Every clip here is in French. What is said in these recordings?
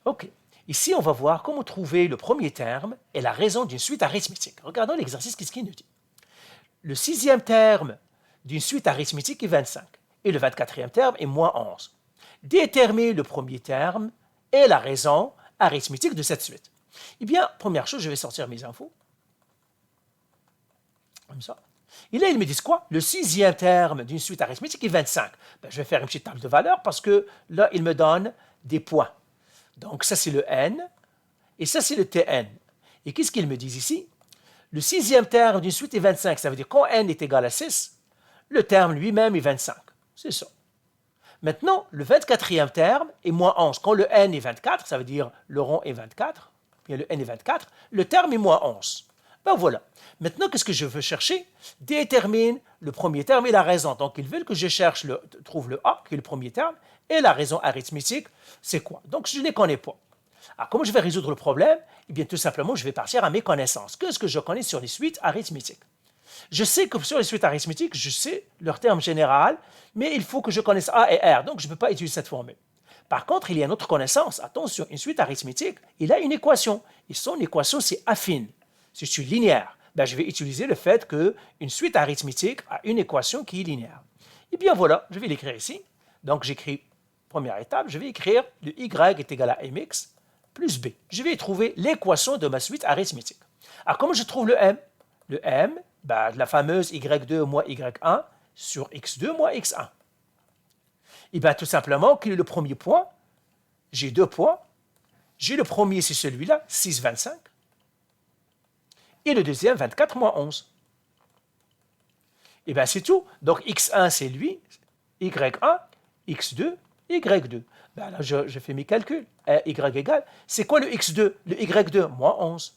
OK. Ici, on va voir comment trouver le premier terme et la raison d'une suite arithmétique. Regardons l'exercice, qu'est-ce qu'il nous dit. Le sixième terme d'une suite arithmétique est 25 et le 24e terme est moins 11. Détermine le premier terme et la raison arithmétique de cette suite. Eh bien, première chose, je vais sortir mes infos. Comme ça. Et là, ils me disent quoi? Le sixième terme d'une suite arithmétique est 25. Ben, je vais faire une petite table de valeurs parce que là, il me donne des points. Donc, ça, c'est le n et ça, c'est le tn. Et qu'est-ce qu'ils me disent ici? Le sixième terme d'une suite est 25. Ça veut dire quand n est égal à 6, le terme lui-même est 25. C'est ça. Maintenant, le 24e terme est moins 11. Quand le n est 24, ça veut dire le rond est 24, bien le n est 24, le terme est moins 11. Ben voilà. Maintenant, qu'est-ce que je veux chercher? Détermine le premier terme et la raison. Donc, ils veulent que je trouve le a, qui est le premier terme, et la raison arithmétique, c'est quoi? Donc, je ne les connais pas. Alors, comment je vais résoudre le problème? Eh bien, tout simplement, je vais partir à mes connaissances. Qu'est-ce que je connais sur les suites arithmétiques? Je sais que sur les suites arithmétiques, je sais leur terme général, mais il faut que je connaisse A et R, donc je ne peux pas utiliser cette formule. Par contre, il y a une autre connaissance. Attention, une suite arithmétique, il a une équation, et son équation, c'est affine. Si je suis linéaire, ben, je vais utiliser le fait qu'une suite arithmétique a une équation qui est linéaire. Et bien voilà, je vais l'écrire ici. Donc j'écris, première étape, je vais écrire le y est égal à mx plus b. Je vais trouver l'équation de ma suite arithmétique. Alors comment je trouve le m? Le m, ben, la fameuse y2 moins y1 sur x2 moins x1. Et bien tout simplement, quel est le premier point? J'ai deux points. J'ai le premier, c'est celui-là, 6, 25. Et le deuxième, 24 moins 11. Et bien c'est tout. Donc x1, c'est lui, y1, x2, y2. Ben là, je fais mes calculs. Y égale, c'est quoi le x2? Le y2, moins 11.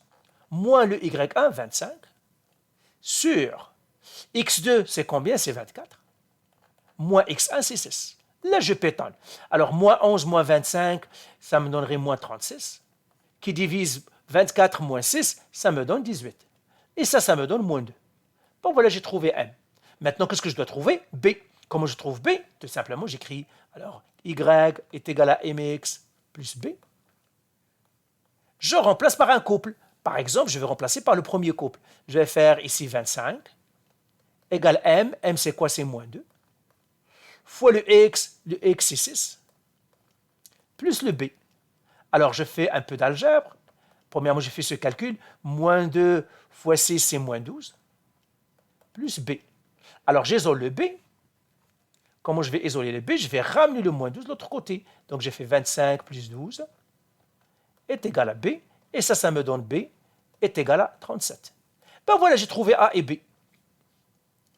Moins le y1, 25. Sur x2, c'est combien? C'est 24. Moins x1, c'est 6. Là, je pétale. Alors, moins 11 moins 25, ça me donnerait moins 36. Qui divise 24 moins 6, ça me donne 18. Et ça me donne moins 2. Bon, voilà, j'ai trouvé m. Maintenant, qu'est-ce que je dois trouver? B. Comment je trouve B? Tout simplement, j'écris, alors, y est égal à mx plus b. Je remplace par un couple. Par exemple, je vais remplacer par le premier couple. Je vais faire ici 25 égale m. M, c'est quoi? C'est moins 2. Fois le x c'est 6, plus le b. Alors, je fais un peu d'algèbre. Premièrement, je fais ce calcul. Moins 2 fois 6, c'est moins 12, plus b. Alors, j'isole le b. Comment je vais isoler le b? Je vais ramener le moins 12 de l'autre côté. Donc, j'ai fait 25 plus 12 est égal à b. Et ça me donne b est égal à 37. Ben voilà, j'ai trouvé a et b.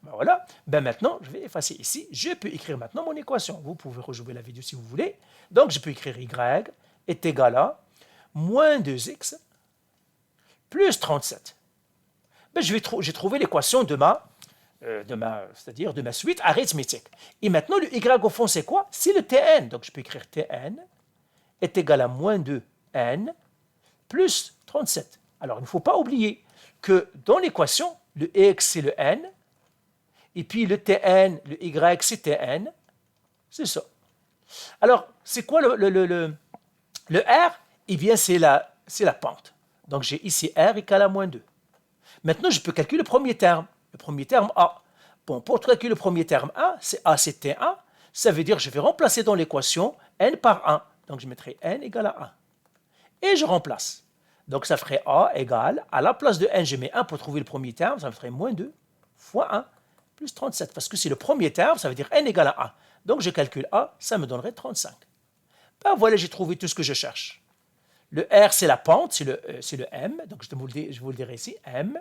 Ben voilà. Ben maintenant, je vais effacer ici. Je peux écrire maintenant mon équation. Vous pouvez rejouer la vidéo si vous voulez. Donc, je peux écrire y est égal à moins 2x plus 37. Ben, j'ai trouvé l'équation de c'est-à-dire de ma suite arithmétique. Et maintenant, le y au fond, c'est quoi? C'est le tn. Donc, je peux écrire tn est égal à moins 2n plus 37. Alors, il ne faut pas oublier que dans l'équation, le x, c'est le n, et puis le tn, le y, c'est tn. C'est ça. Alors, c'est quoi le r? Eh bien, c'est la pente. Donc, j'ai ici r égale à moins 2. Maintenant, je peux calculer le premier terme. Le premier terme a. Bon, pour calculer le premier terme a, c'est T1. Ça veut dire que je vais remplacer dans l'équation n par 1. Donc, je mettrai n égale à 1. Et je remplace. Donc, ça ferait a égale, à la place de n, je mets 1 pour trouver le premier terme, ça me ferait moins 2 fois 1 plus 37. Parce que c'est le premier terme, ça veut dire n égale à 1. Donc, je calcule a, ça me donnerait 35. Ben voilà, j'ai trouvé tout ce que je cherche. Le R, c'est la pente, c'est le M. Donc, je vous le dirai ici. M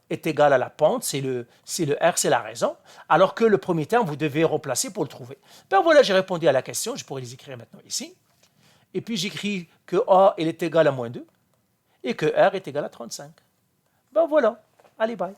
est égal à la pente, c'est le R, c'est la raison. Alors que le premier terme, vous devez remplacer pour le trouver. Ben voilà, j'ai répondu à la question. Je pourrais les écrire maintenant ici. Et puis, j'écris que A, il est égal à moins 2 et que R est égal à 35. Ben voilà. Allez, bye.